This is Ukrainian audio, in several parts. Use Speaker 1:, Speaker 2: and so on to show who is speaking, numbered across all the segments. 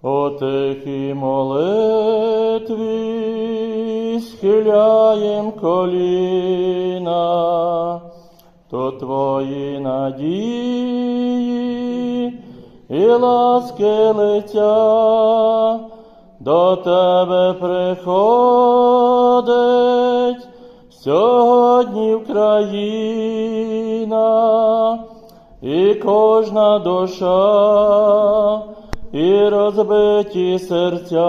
Speaker 1: О тихій молитві схиляєм коліна, то Твої надії і ласки лиця до Тебе приходить сьогодні Україна і кожна душа, і розбиті серця.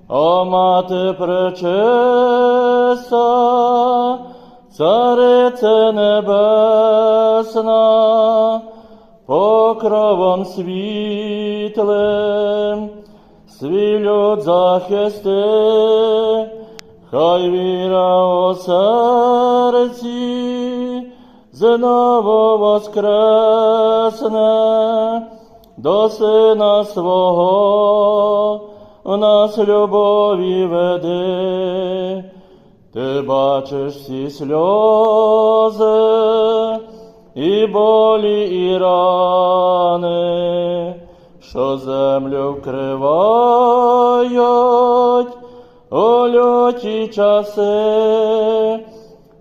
Speaker 1: О, Мати пречиста, Царице небесна, покровом світлим свій люд захисти, хай віра у серці знову воскресне до Сина свого, в нас любові веди. Ти бачиш всі сльози, і болі, і рани, що землю вкривають у люті часи.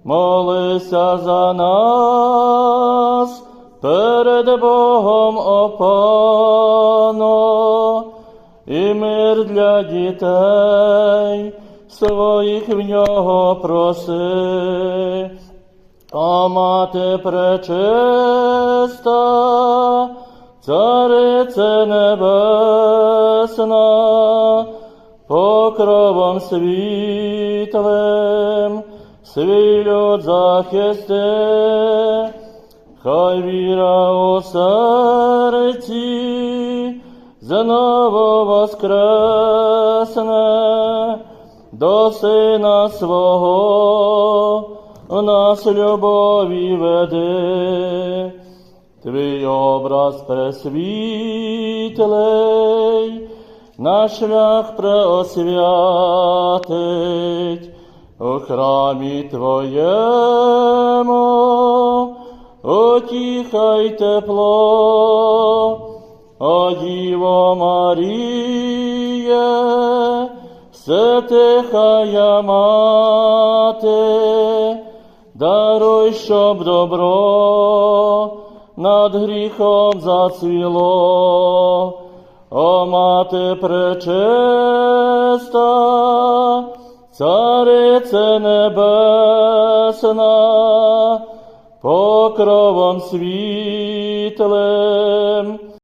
Speaker 1: Молися за нас перед Богом, о Пано, і мир для дітей своїх в нього проси. О, Мати пречиста, Царице небесна, покровом світлим свій люд захисти, хай віра у серці знову воскресне до Сина свого, в нас любові веди. Твій образ пресвітлий наш шлях преосвятить у храмі Твоєму, утіха й тепло. О Діво Маріє, всетихая Мати, даруй, щоб добро над гріхом зацвіло. О, Мати пречиста, Царице небесна, покровом світлим